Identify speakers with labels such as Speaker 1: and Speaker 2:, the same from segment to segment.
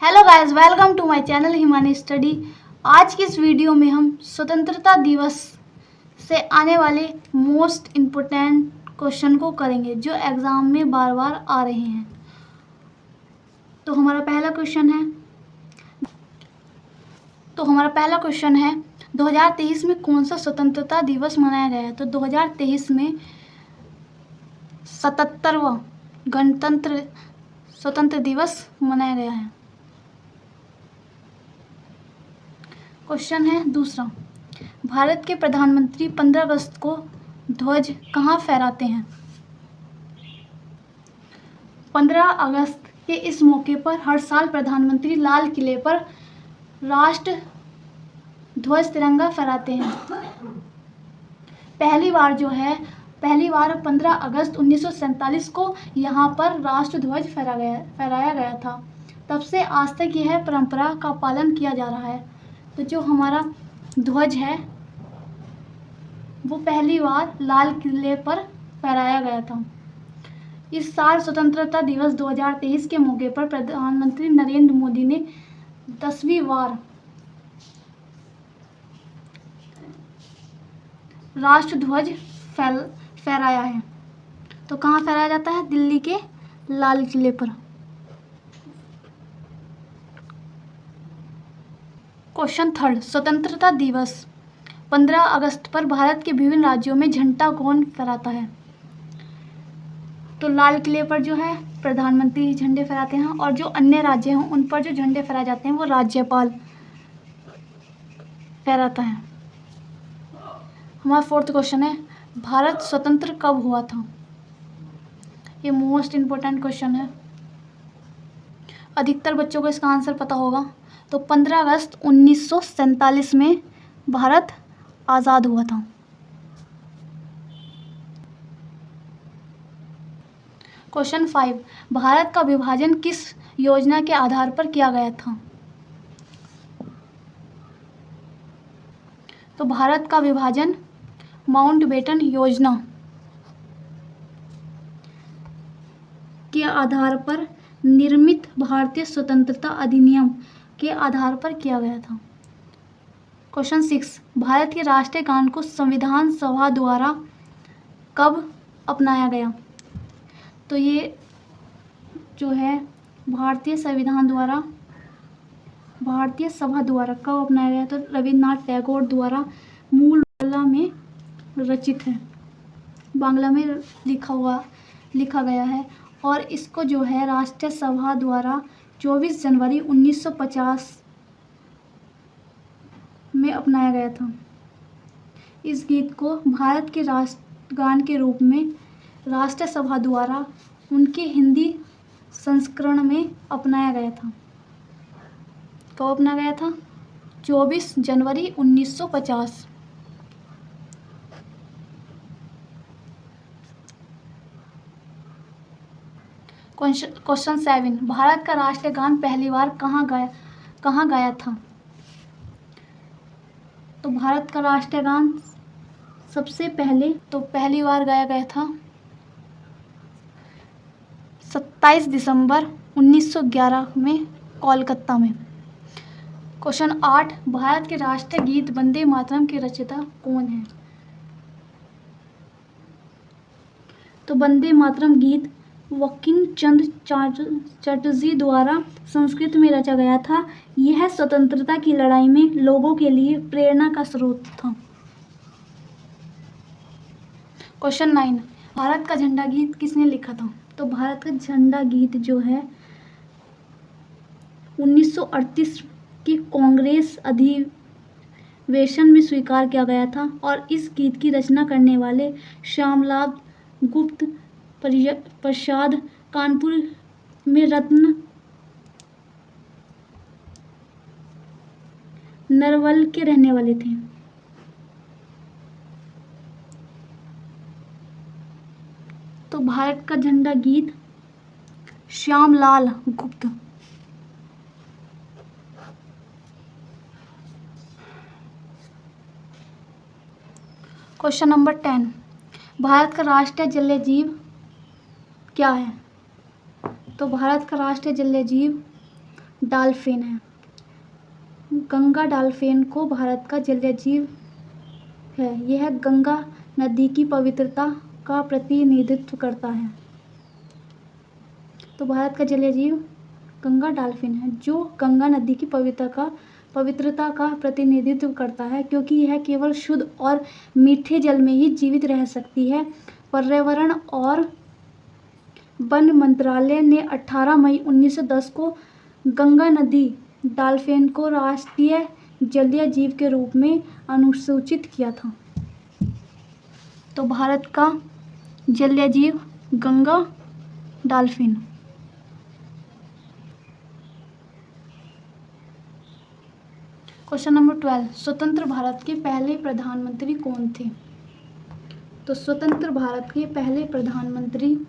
Speaker 1: Hello guys, welcome to my channel Himani study. आज की इस वीडियो में हम स्वतंत्रता दिवस से आने वाले मोस्ट इम्पोर्टेंट क्वेश्चन को करेंगे जो एग्ज़ाम में बार बार आ रहे हैं। तो हमारा पहला क्वेश्चन है 2023 में कौन सा स्वतंत्रता दिवस मनाया गया है। तो 2023 में 77वां स्वतंत्र दिवस मनाया गया है। क्वेश्चन है दूसरा, भारत के प्रधानमंत्री 15 अगस्त को ध्वज कहाँ फहराते हैं। 15 अगस्त के इस मौके पर हर साल प्रधानमंत्री लाल किले पर राष्ट्र ध्वज तिरंगा फहराते हैं। पहली बार 15 अगस्त 1947 को यहाँ पर राष्ट्र ध्वज फहराया गया था। तब से आज तक यह परंपरा का पालन किया जा रहा है। तो जो हमारा ध्वज है वो पहली बार लाल किले पर फहराया गया था। इस साल स्वतंत्रता दिवस 2023 के मौके पर प्रधानमंत्री नरेंद्र मोदी ने 10वीं बार राष्ट्र ध्वज फहराया है। तो कहाँ फहराया जाता है? दिल्ली के लाल किले पर। क्वेश्चन थर्ड, स्वतंत्रता दिवस 15 अगस्त पर भारत के विभिन्न राज्यों में झंडा कौन फहराता है। तो लाल किले पर जो है प्रधानमंत्री झंडे फहराते हैं और जो अन्य राज्य हैं उन पर जो झंडे फहराए जाते हैं वो राज्यपाल फहराता है। हमारा फोर्थ क्वेश्चन है, भारत स्वतंत्र कब हुआ था। ये मोस्ट इम्पोर्टेंट क्वेश्चन है, अधिकतर बच्चों को इसका आंसर पता होगा। तो 15 अगस्त 1947 में भारत आज़ाद हुआ था। क्वेश्चन 5, भारत का विभाजन किस योजना के आधार पर किया गया था। तो भारत का विभाजन माउंटबेटन योजना के आधार पर निर्मित भारतीय स्वतंत्रता अधिनियम के आधार पर किया गया था। क्वेश्चन 6, भारत के राष्ट्रीय गान को संविधान सभा द्वारा कब अपनाया गया। तो ये जो है भारतीय सभा द्वारा कब अपनाया गया। तो रविन्द्रनाथ टैगोर द्वारा मूल बांग्ला में रचित है, बांग्ला में लिखा गया है और इसको जो है राष्ट्रीय सभा द्वारा 24 जनवरी 1950 में अपनाया गया था। इस गीत को भारत के राष्ट्रगान के रूप में राष्ट्रीय सभा द्वारा उनके हिंदी संस्करण में अपनाया गया था। कब अपनाया गया था? 24 जनवरी 1950। क्वेश्चन 7, भारत का राष्ट्रीय गान पहली बार कहाँ गाया था। तो भारत का राष्ट्रीय गान पहली बार गाया गया था 27 दिसंबर 1911 में कोलकाता में। क्वेश्चन 8, भारत के राष्ट्रीय गीत वंदे मातरम के रचयिता कौन है। तो वंदे मातरम गीत बंकिम चंद्र चटर्जी द्वारा संस्कृत में रचा गया था। यह स्वतंत्रता की लड़ाई में लोगों के लिए प्रेरणा का स्रोत था। क्वेश्चन 9, भारत का झंडा गीत किसने लिखा था। तो भारत का झंडा गीत जो है 1938 के कांग्रेस अधिवेशन में स्वीकार किया गया था और इस गीत की रचना करने वाले श्यामलाल गुप्त प्रसाद कानपुर में रत्न नरवल के रहने वाले थे। तो भारत का झंडा गीत श्यामलाल गुप्त। क्वेश्चन नंबर 10, भारत का राष्ट्रीय जलीय जीव क्या है। तो भारत का राष्ट्रीय जलीय जीव डॉल्फिन है। गंगा डॉल्फिन को भारत का जलीय जीव है। यह गंगा नदी की पवित्रता का प्रतिनिधित्व करता है। तो भारत का जलीय जीव गंगा डॉल्फिन है, जो गंगा नदी की पवित्रता का प्रतिनिधित्व करता है, क्योंकि यह केवल शुद्ध और मीठे जल में ही जीवित रह सकती है। पर्यावरण और वन मंत्रालय ने 18 मई 1910 को गंगा नदी डॉल्फिन को राष्ट्रीय जलीय जीव के रूप में अनुसूचित किया था। तो भारत का जलीय जीव गंगा डॉल्फिन। क्वेश्चन नंबर 12, स्वतंत्र भारत के पहले प्रधानमंत्री कौन थे? तो स्वतंत्र भारत के पहले प्रधानमंत्री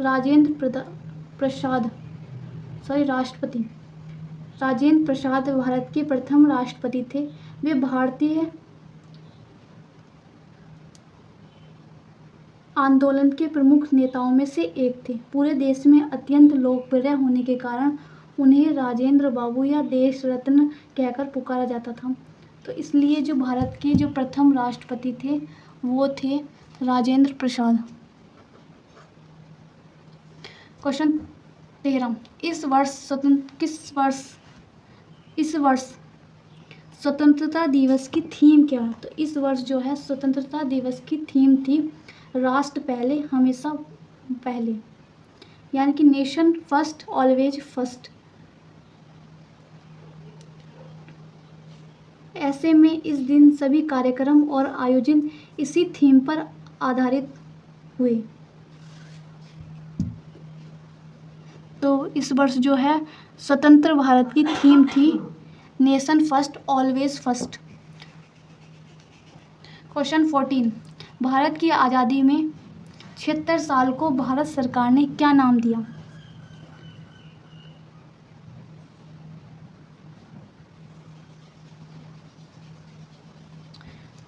Speaker 1: राजेंद्र प्रसाद भारत के प्रथम राष्ट्रपति थे। वे भारतीय आंदोलन के प्रमुख नेताओं में से एक थे। पूरे देश में अत्यंत लोकप्रिय होने के कारण उन्हें राजेंद्र बाबू या देश रत्न कहकर पुकारा जाता था। तो इसलिए जो भारत के जो प्रथम राष्ट्रपति थे वो थे राजेंद्र प्रसाद। क्वेश्चन 13, इस वर्ष स्वतंत्रता दिवस की थीम क्या है? तो इस वर्ष जो है स्वतंत्रता दिवस की थीम थी राष्ट्र पहले हमेशा पहले, यानी कि नेशन फर्स्ट ऑलवेज फर्स्ट। ऐसे में इस दिन सभी कार्यक्रम और आयोजन इसी थीम पर आधारित हुए। तो इस वर्ष जो है स्वतंत्र भारत की थीम थी nation first always first. Question 14, Bharat की आज़ादी में 76 साल को भारत सरकार ने क्या नाम दिया?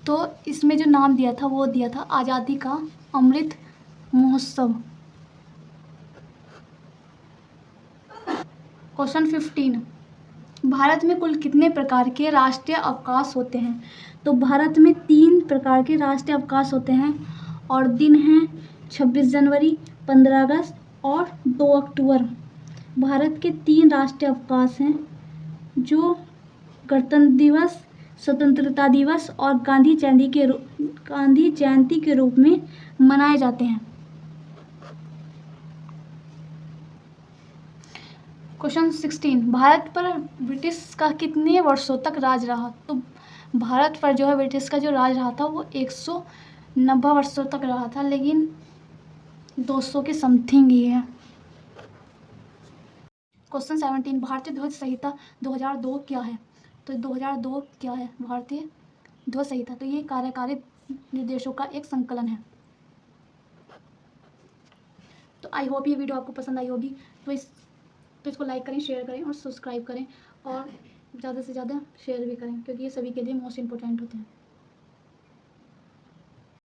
Speaker 1: तो इसमें जो नाम दिया था वो दिया था आज़ादी का अमृत महोत्सव। क्वेश्चन 15, भारत में कुल कितने प्रकार के राष्ट्रीय अवकाश होते हैं? तो भारत में 3 प्रकार के राष्ट्रीय अवकाश होते हैं और दिन हैं 26 जनवरी, 15 अगस्त और 2 अक्टूबर। भारत के 3 राष्ट्रीय अवकाश हैं जो गणतंत्र दिवस, स्वतंत्रता दिवस और गांधी जयंती के रूप में मनाए जाते हैं। क्वेश्चन 16, भारत पर ब्रिटिश का कितने वर्षों तक राज रहा? तो भारत पर जो है ब्रिटिश का जो राज रहा था वो 190 वर्षों तक रहा था, लेकिन 200 के समथिंग ही है। क्वेश्चन 17, भारतीय ध्वज संहिता 2002 क्या है? तो 2002 क्या है भारतीय ध्वज संहिता? तो ये कार्यकारी निर्देशों का एक संकलन है। तो आई होप ये वीडियो आपको पसंद आई होगी। तो इसको लाइक करें, शेयर करें और सब्सक्राइब करें और ज़्यादा से ज़्यादा शेयर भी करें, क्योंकि ये सभी के लिए मोस्ट इम्पोर्टेंट होते हैं।